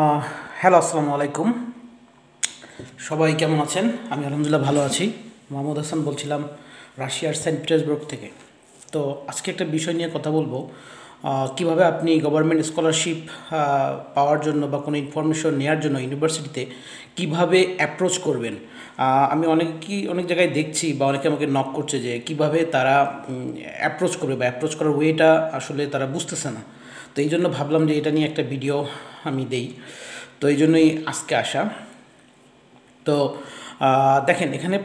আহ, hello, আসসালামু আলাইকুম। সবাই কেমন আছেন? আমি আলহামদুলিল্লাহ ভালো আছি। মোহাম্মদ হাসান বলছিলাম, রাশিয়ার সেন্ট পিটার্সবার্গ থেকে। তো আজকে একটা বিষয় নিয়ে কথা বলবো, কিভাবে আপনি গভর্নমেন্ট স্কলারশিপ পাওয়ার জন্য বা কোনো ইনফরমেশন নেওয়ার জন্য ইউনিভার্সিটিতে কিভাবে অ্যাপ্রোচ করবেন। আমি অনেক জায়গায় দেখছি বা অনেকে আমাকে নক করছে যে কিভাবে তারা অ্যাপ্রোচ করবে বা অ্যাপ্রোচ করার ওয়েটা আসলে তারা বুঝতেছে না। তো এই জন্য ভাবলাম যে এটা নিয়ে একটা ভিডিও আমি দেই। তো এই জন্যই আজকে আসা। তো দেখেন, এখানে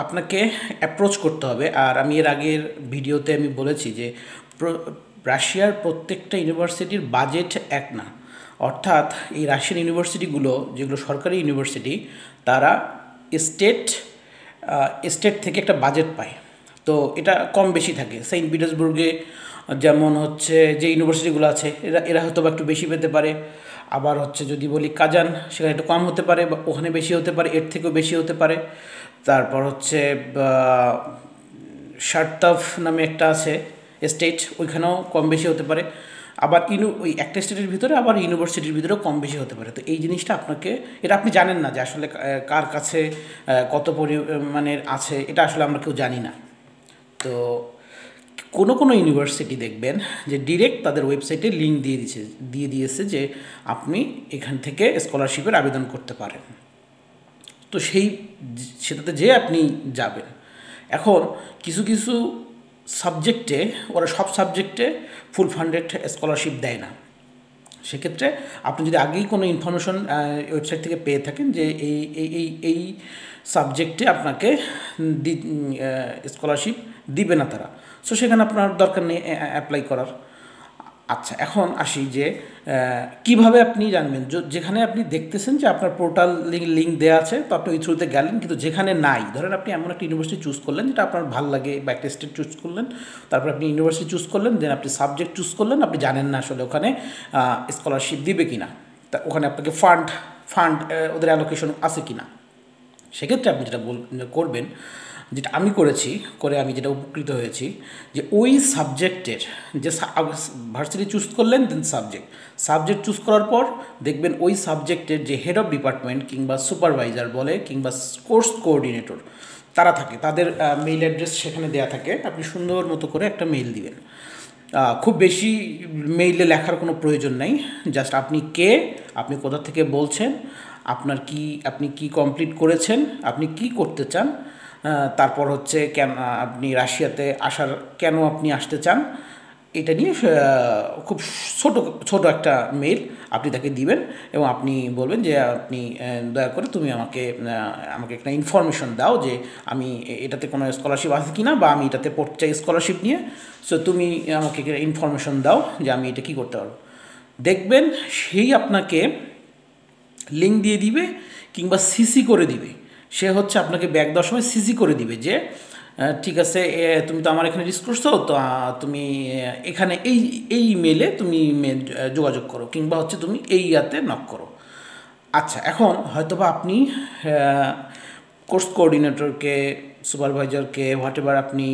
আপনাকে অ্যাপ্রোচ করতে হবে। আর আমি এর আগের ভিডিওতে আমি বলেছি যে রাশিয়ার প্রত্যেকটা ইউনিভার্সিটির বাজেট এক না। অর্থাৎ এই রাশিয়ান ইউনিভার্সিটিগুলো, যেগুলো সরকারি ইউনিভার্সিটি, তারা স্টেট স্টেট থেকে একটা বাজেট পায়। তো এটা কম বেশি থাকে। সেন্ট পিটার্সবুর্গে যেমন হচ্ছে যে ইউনিভার্সিটিগুলো আছে, এরা এরা হয়তো বা একটু বেশি পেতে পারে। আবার হচ্ছে যদি বলি কাজান, সেখানে একটু কম হতে পারে, বা ওখানে বেশি হতে পারে, এর থেকেও বেশি হতে পারে। তারপর হচ্ছে শার্তাফ নামে একটা আছে স্টেট, ওইখানেও কম বেশি হতে পারে। আবার ওই একটা স্টেটের ভিতরে আবার ইউনিভার্সিটির ভিতরেও কম বেশি হতে পারে। তো এই জিনিসটা আপনাকে, এটা আপনি জানেন না যে আসলে কার কাছে কত পরিমাণের আছে, এটা আসলে আমরা কেউ জানি না। তো কোনো কোনো ইউনিভার্সিটি দেখবেন যে ডিরেক্ট তাদের ওয়েবসাইটে লিঙ্ক দিয়ে দিয়েছে যে আপনি এখান থেকে স্কলারশিপের আবেদন করতে পারেন। তো সেটাতে যেয়ে আপনি যাবেন। এখন কিছু কিছু সাবজেক্টে, ওরা সব সাবজেক্টে ফুল ফান্ডেড স্কলারশিপ দেয় না। সেক্ষেত্রে আপনি যদি আগেই কোনো ইনফরমেশন ওয়েবসাইট থেকে পেয়ে থাকেন যে এই সাবজেক্টে আপনাকে স্কলারশিপ দিবে না তারা, সো সেখানে আপনার দরকার নেই অ্যাপ্লাই করার। আচ্ছা, এখন আসি যে কিভাবে আপনি জানবেন। যেখানে আপনি দেখতেছেন যে আপনার পোর্টাল লিঙ্ক দেওয়া আছে, তো আপনি ওই থ্রুতে গেলেন, কিন্তু যেখানে নাই, ধরেন আপনি এমন একটা ইউনিভার্সিটি চুজ করলেন যেটা আপনার ভালো লাগে, বা একটা স্টেট চুজ করলেন, তারপর আপনি ইউনিভার্সিটি চুজ করলেন, দেন আপনি সাবজেক্ট চুজ করলেন, আপনি জানেন না আসলে ওখানে স্কলারশিপ দিবে কি না, তা ওখানে আপনাকে ফান্ড ওদের অ্যালোকেশন আছে কি না। সেক্ষেত্রে আপনি যেটা করবেন, যেটা আমি করেছি, করে আমি যেটা উপকৃত হয়েছি, যে ওই সাবজেক্টের যে ভার্সিটি চুজ করলেন, দেন সাবজেক্ট চুজ করার পর দেখবেন ওই সাবজেক্টের যে হেড অফ ডিপার্টমেন্ট কিংবা সুপারভাইজার বলে কিংবা কোর্স কোঅর্ডিনেটর তারা থাকে, তাদের মেইল অ্যাড্রেস সেখানে দেওয়া থাকে। আপনি সুন্দর মতো করে একটা মেইল দিবেন। খুব বেশি মেইলে লেখার কোনো প্রয়োজন নেই। জাস্ট আপনি কে, আপনি কোথা থেকে বলছেন, আপনি কি কমপ্লিট করেছেন, আপনি কি করতে চান, তারপর হচ্ছে আপনি রাশিয়াতে কেন আপনি আসতে চান, এটা নিয়ে খুব ছোট ছোট একটা মেইল আপনি তাকে দিবেন। এবং আপনি বলবেন যে আপনি দয়া করে তুমি আমাকে একটা ইনফরমেশন দাও যে আমি এটাতে কোনো স্কলারশিপ আছে কি না, বা আমি এটাতে পড়তে চাই স্কলারশিপ নিয়ে। সো তুমি আমাকে ইনফরমেশন দাও যে আমি এটা কী করতে পারবো। দেখবেন সেই আপনাকে লিঙ্ক দিয়ে দিবে কিংবা সিসি করে দিবে। সে হচ্ছে আপনাকে ব্যাক দেওয়ার সময় সিসি করে দিবে যে ঠিক আছে, তুমি তো আমার এখানে রিস্ক করছো, তো তুমি এখানে এই ইমেলে তুমি যোগাযোগ করো, কিংবা হচ্ছে তুমি এই ইয়াতে নক করো। আচ্ছা, এখন হয়তোবা আপনি কোর্স কোঅর্ডিনেটরকে, সুপারভাইজারকে, হোয়াট এভার আপনি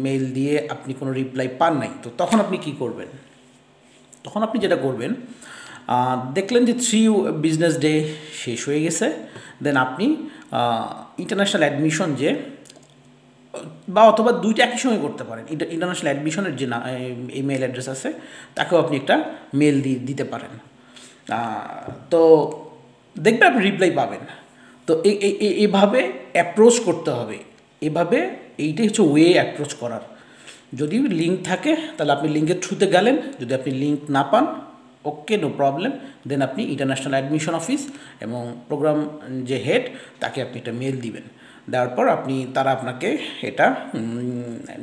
মেইল দিয়ে আপনি কোনো রিপ্লাই পান নাই, তো তখন আপনি কি করবেন? তখন আপনি যেটা করবেন, দেখলেন যে 3 বিজনেস ডে শেষ হয়ে গেছে, দেন আপনি ইন্টারন্যাশনাল অ্যাডমিশন বা অথবা দুইটা একই সঙ্গে করতে পারেন। ইন্টারন্যাশনাল অ্যাডমিশনের যে ইমেল অ্যাড্রেস আছে, তাকেও আপনি একটা মেল দিতে পারেন। তো দেখবেন আপনি রিপ্লাই পাবেন। তো এইভাবে অ্যাপ্রোচ করতে হবে। এইটাই হচ্ছে ওয়ে অ্যাপ্রোচ করার। যদি লিঙ্ক থাকে তাহলে আপনি লিঙ্কের থ্রুতে গেলেন, যদি আপনি লিঙ্ক না পান, ওকে, নো প্রবলেম, দেন আপনি ইন্টারন্যাশনাল অ্যাডমিশন অফিস এবং প্রোগ্রাম যে হেড, তাকে আপনি একটা মেল দিবেন। দেওয়ার পর তারা আপনাকে এটা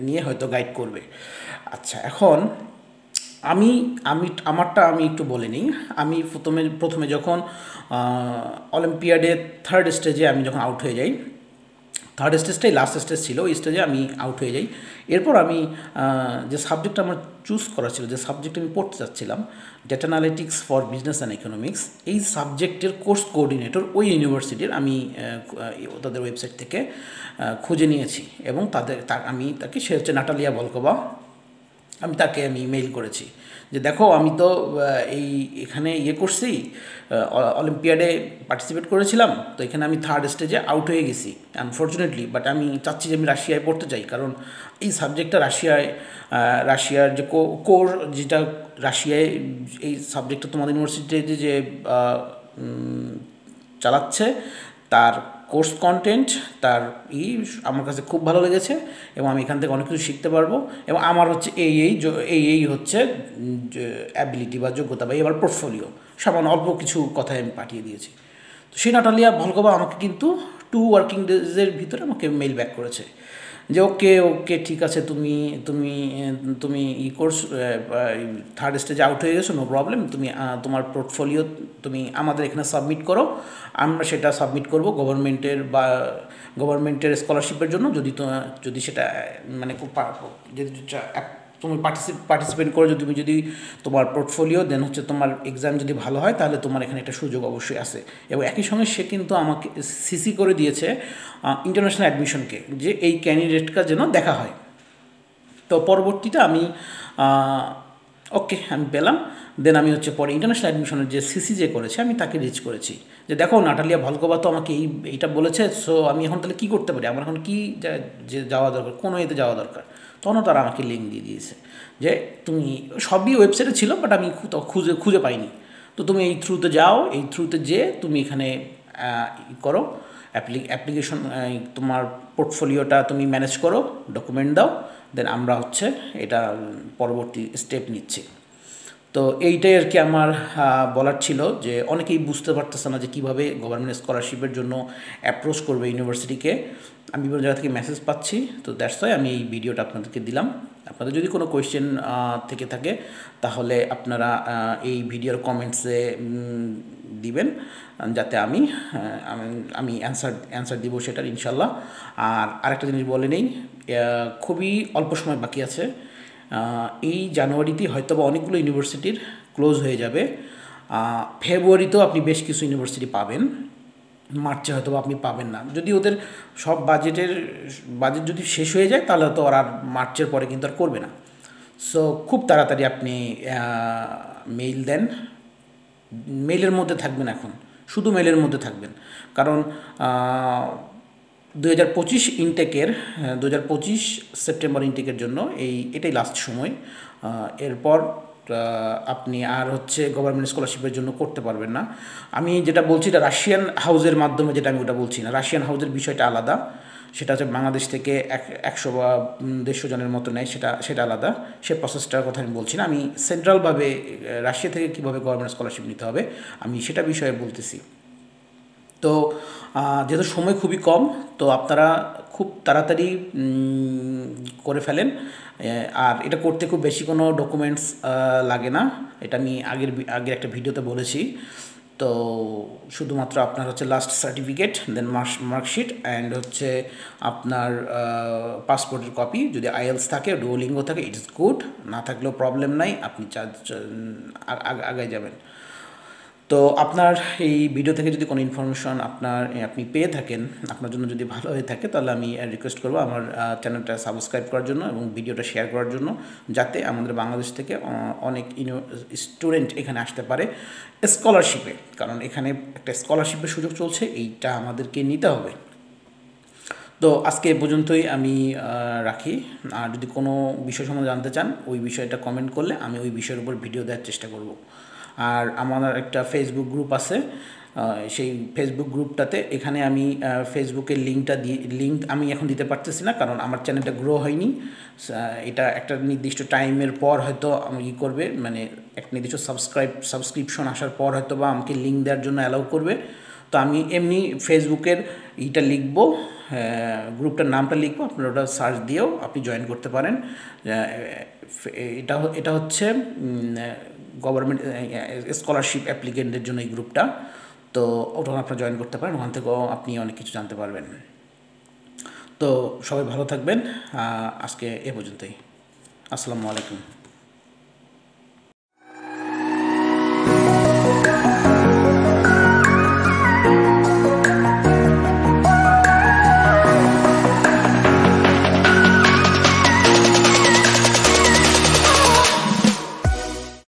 নিয়ে হয়তো গাইড করবে। আচ্ছা, এখন আমি আমি আমারটা আমি একটু বলে নিই। আমি প্রথমে যখন অলিম্পিয়াডে থার্ড স্টেজে আমি যখন আউট হয়ে যাই, থার্ড স্টেজটাই লাস্ট স্টেজ ছিল, ওই স্টেজে আমি আউট হয়ে যাই। এরপর আমি যে সাবজেক্ট আমার চুজ করা ছিল, যে সাবজেক্ট আমি পড়তে চাচ্ছিলাম, data analytics for business and economics, এই সাবজেক্টের কোর্স কোঅর্ডিনেটর ওই ইউনিভার্সিটির আমি তাদের ওয়েবসাইট থেকে খুঁজে নিয়েছি। এবং আমি তাকে, সে হচ্ছে নাটালিয়া ভলকোভা। আমি তাকে মেইল করেছি যে দেখো আমি তো এখানে করছি, অলিম্পিয়াডে পার্টিসিপেট করেছিলাম, তো এখানে আমি 3rd স্টেজে আউট হয়ে গেছি আনফর্চুনেটলি, বাট আমি চাচ্ছি যে আমি রাশিয়ায় পড়তে চাই, কারণ এই সাবজেক্টটা রাশিয়ার যে কোর যেটা রাশিয়ায় এই সাবজেক্টটা তোমাদের ইউনিভার্সিটিতে যে চালাচ্ছে তার কোর্স কন্টেন্ট তার আমার কাছে খুব ভালো লেগেছে, এবং আমি এখান থেকে অনেক কিছু শিখতে পারবো, এবং আমার হচ্ছে এই হচ্ছে অ্যাবিলিটি বা যোগ্যতা বা এবার পোর্টফোলিও সামান্য অল্প কিছু কথায় আমি পাঠিয়ে দিয়েছি। তো সেই নাটালিয়া ভলকোভা আমাকে কিন্তু 2 ওয়ার্কিং ডেজের ভিতরে আমাকে মেইল ব্যাক করেছে যে ওকে ঠিক আছে, তুমি কোর্স 3rd স্টেজে আউট হয়ে গেছো, নো প্রবলেম, তুমি তোমার পোর্টফোলিও তুমি আমাদের এখানে সাবমিট করো, আমরা সেটা সাবমিট করব গভর্নমেন্টের স্কলারশিপের জন্য, যদি সেটা মানে তুমি পার্টিসিপেট করো, যদি তোমার পোর্টফোলিও দেন হচ্ছে তোমার এক্সাম যদি ভালো হয়, তাহলে তোমার এখানে একটা সুযোগ অবশ্যই আছে। এবং একই সঙ্গে সে কিন্তু আমাকে সিসি করে দিয়েছে ইন্টারন্যাশনাল অ্যাডমিশনকে, যে এই ক্যান্ডিডেটটা যেন দেখা হয়। তো পরবর্তীতে আমি আমি পেলাম, দেন আমি হচ্ছে পরে ইন্টারন্যাশনাল অ্যাডমিশনের যে সিসি যে করেছে আমি তাকে রিচ করেছি যে দেখো নাটালিয়া ভলকোভা তো আমাকে এইটা বলেছে, সো আমি এখন তাহলে কী করতে পারি, আমার এখন কী যে যাওয়া দরকার, কোনো এতে যাওয়া দরকার। তখনও তারা আমাকে লিঙ্ক দিয়ে দিয়েছে যে তুমি সবই ওয়েবসাইটে ছিল, বাট আমি খুঁজে পাইনি, তো তুমি এই থ্রুতে যাও, এই থ্রুতে যেয়ে তুমি এখানে করো অ্যাপ্লিকেশন, তোমার পোর্টফোলিওটা তুমি ম্যানেজ করো, ডকুমেন্ট দাও, দেন আমরা হচ্ছে এটা পরবর্তী স্টেপ নিচ্ছি। তো এইটাই আর কি আমার বলার ছিল, যে অনেকেই বুঝতে পারতেছে না যে কীভাবে গভর্নমেন্ট স্কলারশিপের জন্য অ্যাপ্রোচ করবে ইউনিভার্সিটিকে। আমি বিভিন্ন জায়গা থেকে মেসেজ পাচ্ছি, তো দ্যাটস ওয়াই আমি এই ভিডিওটা আপনাদেরকে দিলাম। আপনাদের যদি কোনো কোয়েশ্চেন থেকে থাকে তাহলে আপনারা এই ভিডিওর কমেন্টসে দিবেন, যাতে আমি অ্যান্সার দিব সেটার ইনশাল্লাহ। আর আরেকটা জিনিস বলে নেই, খুবই অল্প সময় বাকি আছে, এই জানুয়ারিতেই হয়তো বা অনেকগুলো ইউনিভার্সিটির ক্লোজ হয়ে যাবে, ফেব্রুয়ারিতেও আপনি বেশ কিছু ইউনিভার্সিটি পাবেন, মার্চে হয়তো আপনি পাবেন না, যদি ওদের সব বাজেট যদি শেষ হয়ে যায় তাহলে তো আর মার্চের পরে কিন্তু আর করবে না। সো খুব তাড়াতাড়ি আপনি মেইল দেন, মেইলের মধ্যে থাকবেন, এখন শুধু মেইলের মধ্যে থাকবেন, কারণ 2025 ইনটেকের 2025 সেপ্টেম্বর ইনটেকের জন্য এটাই লাস্ট সময়, এরপর আপনি আর হচ্ছে গভর্নমেন্ট স্কলারশিপের জন্য করতে পারবেন না। আমি যেটা বলছি এটা রাশিয়ান হাউসের মাধ্যমে, যেটা আমি ওটা বলছি না, রাশিয়ান হাউসের বিষয়টা আলাদা, সেটা হচ্ছে বাংলাদেশ থেকে 100 বা 150 জনের মতো নেয়, সেটা আলাদা, সে প্রসেসটার কথা আমি বলছি না। আমি সেন্ট্রালভাবে রাশিয়া থেকে কীভাবে গভর্নমেন্ট স্কলারশিপ নিতে হবে আমি সেটা বিষয়ে বলতেছি। তো যেহেতু সময় খুবই কম, তো আপনারা খুব তাড়াতাড়ি করে ফেলেন, আর এটা করতে খুব বেশি কোনো ডকুমেন্টস লাগে না, এটা আমি আগের একটা ভিডিওতে বলেছি। তো শুধুমাত্র আপনার হচ্ছে last certificate, then marksheet and হচ্ছে আপনার পাসপোর্টের কপি, যদি আইএলস থাকে, ডুওলিঙ্গো থাকে, ইটস গুড, না থাকলেও প্রবলেম নাই, আপনি আগায় যাবেন। তো আপনার এই ভিডিও থেকে যদি কোনো ইনফরমেশন আপনি পেয়ে থাকেন, আপনার জন্য যদি ভালো হয়ে থাকে, তাহলে আমি রিকোয়েস্ট করবো আমার চ্যানেলটা সাবস্ক্রাইব করার জন্য এবং ভিডিওটা শেয়ার করার জন্য, যাতে আমাদের বাংলাদেশ থেকে অনেক স্টুডেন্ট এখানে আসতে পারে স্কলারশিপে, কারণ এখানে একটা স্কলারশিপের সুযোগ চলছে, এইটা আমাদেরকে নিতে হবে। তো আজকে এ পর্যন্তই আমি রাখি, আর যদি কোনো বিষয় সম্বন্ধে জানতে চান ওই বিষয়টা কমেন্ট করলে আমি ওই বিষয়ের উপর ভিডিও দেওয়ার চেষ্টা করব। আর আমার একটা ফেসবুক গ্রুপ আছে, সেই ফেসবুক গ্রুপটাতে এখানে আমি ফেসবুকের লিঙ্ক আমি এখন দিতে পারতেছি না, কারণ আমার চ্যানেলটা গ্রো হয়নি। এটা একটা নির্দিষ্ট টাইমের পর হয়তো আমি করবে, মানে একটা নির্দিষ্ট সাবস্ক্রিপশন আসার পর হয়তো বা আমাকে লিঙ্ক দেওয়ার জন্য অ্যালাউ করবে। তো আমি এমনি ফেসবুকের লিখব, গ্রুপটার নামটা লিখবো, আপনারা ওটা সার্চ দিয়েও আপনি জয়েন করতে পারেন। এটা হচ্ছে গভর্নমেন্ট স্কলারশিপ অ্যাপ্লিকেন্টদের জন্য এই গ্রুপটা, তো ওটা আপনারা জয়েন করতে পারেন, ওখান থেকেও আপনি অনেক কিছু জানতে পারবেন। তো সবাই ভালো থাকবেন, আজকে এ পর্যন্তই, আসসালামু আলাইকুম।